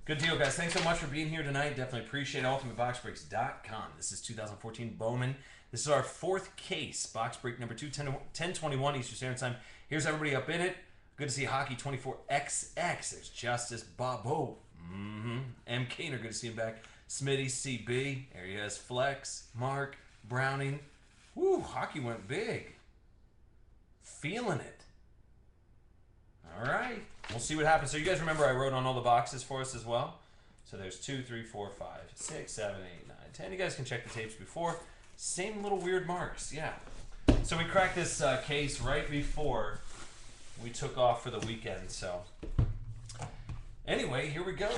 Good deal, guys. Thanks so much for being here tonight. Definitely appreciate it. Ultimateboxbreaks.com. This is 2014 Bowman. This is our fourth case. Box break number 2, 10:21 Eastern Standard Time. Here's everybody up in it. Good to see Hockey 24XX. There's Justice Bobo. M. Kaner, good to see him back. Smitty, CB. There he is. Flex, Mark, Browning. Woo, Hockey went big. Feeling it. All right. We'll see what happens. So you guys remember I wrote on all the boxes for us as well? So there's 2, 3, 4, 5, 6, 7, 8, 9, 10. You guys can check the tapes before. Same little weird marks. Yeah. So we cracked this case right before we took off for the weekend. So anyway, here we go.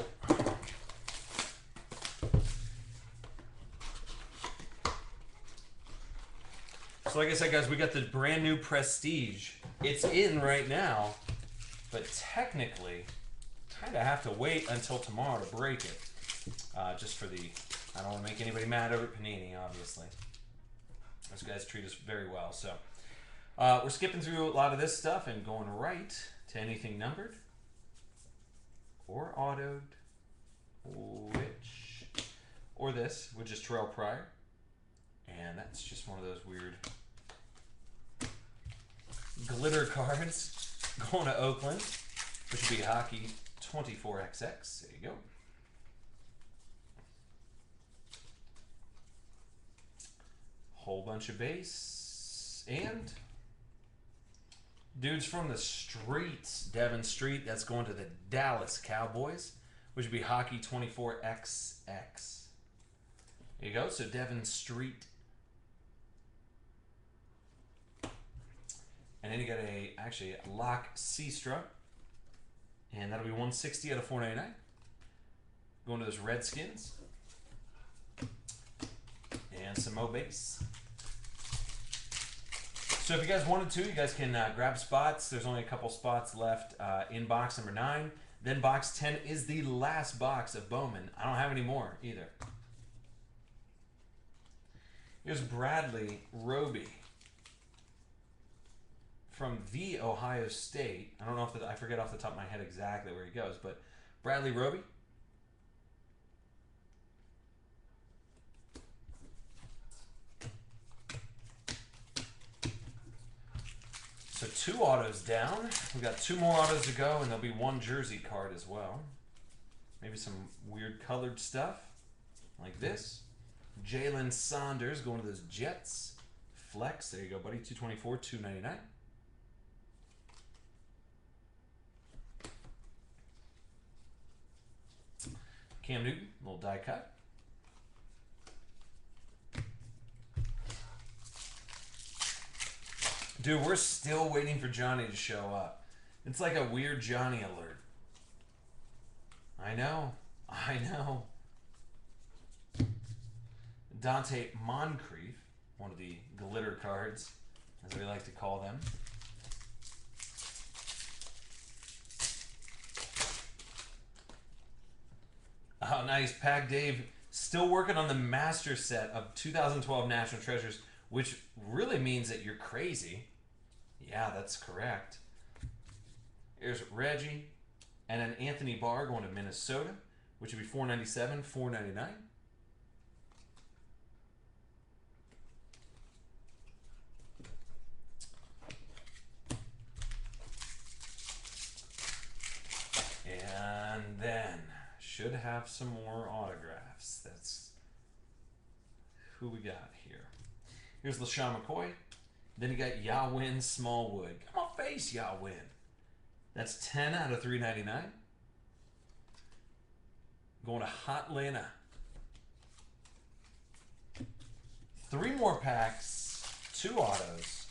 So like I said, guys, we got the brand new Prestige. It's in right now, but technically, kind of have to wait until tomorrow to break it. Just for the, I don't want to make anybody mad over at Panini, obviously. Those guys treat us very well. So we're skipping through a lot of this stuff and going right to anything numbered or autoed, or this, which is Terrell Pryor. And that's just one of those weird glitter cards going to Oakland, which would be Hockey 24XX. There you go. Whole bunch of base. And dudes from the streets, Devin Street, that's going to the Dallas Cowboys, which would be Hockey 24XX. There you go. So Devin Street. And then you got actually Lock Seastra. And that'll be 160 out of 499. Going to those Redskins. And some Mo base. So if you guys wanted to, you guys can grab spots. There's only a couple spots left in box number 9. Then box 10 is the last box of Bowman. I don't have any more either. Here's Bradley Roby from the Ohio State. I don't know if I forget off the top of my head exactly where he goes, but Bradley Roby. So 2 autos down. We've got 2 more autos to go, and there'll be 1 jersey card as well. Maybe some weird colored stuff like this. Jalen Saunders going to those Jets. Flex, there you go, buddy. 224, 299. Cam Newton, little die cut. Dude, we're still waiting for Johnny to show up. It's like a weird Johnny alert. I know. Dante Moncrief, one of the glitter cards, as we like to call them. Oh, nice. Pack Dave still working on the master set of 2012 National Treasures, which really means that you're crazy. Yeah, that's correct. Here's Reggie and an Anthony Barr going to Minnesota, which would be $497, $499. And then should have some more autographs. That's who we got here. Here's LaShawn McCoy. Then you got Yawin Smallwood. Come on, face Yawin. That's 10 out of 399. Going to Hotlanta. 3 more packs, 2 autos.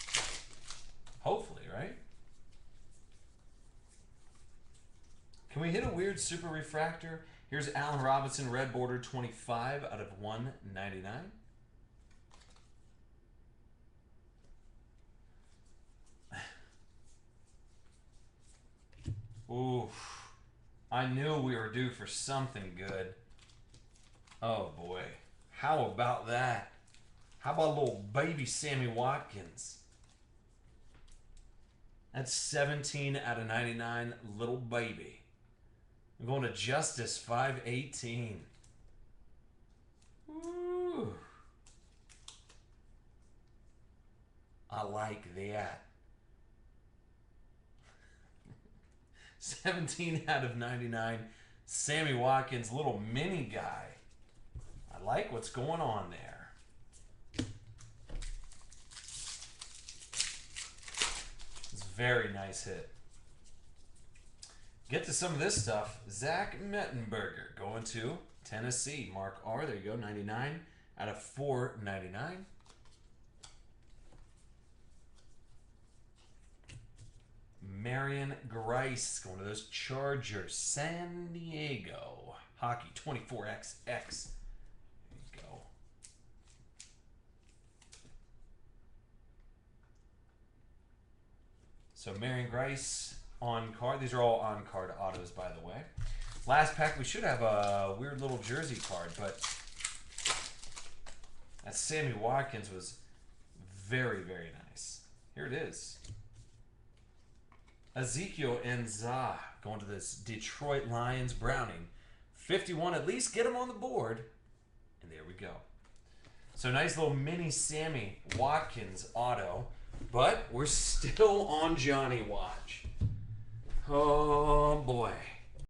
Hopefully, right? Can we hit a weird super refractor? Here's Allen Robinson, red border, 25 out of 199. Ooh, I knew we were due for something good. Oh boy, how about that? How about little baby Sammy Watkins? That's 17 out of 99, little baby. I'm going to Justice 518. Ooh. I like that. 17 out of 99. Sammy Watkins, little mini guy. I like what's going on there. It's a very nice hit. Get to some of this stuff. Zach Mettenberger going to Tennessee. Mark R. There you go. 99 out of 499. Marion Grice going to those Chargers. San Diego. Hockey 24XX. There you go. So Marion Grice on card. These are all on card autos, by the way. Last pack, we should have a weird little jersey card, but that Sammy Watkins was very, very nice. Here it is. Ezekiel Enzah going to this Detroit Lions Browning. 51, at least get him on the board. And there we go. So nice little mini Sammy Watkins auto. But we're still on Johnny Watch. Oh boy.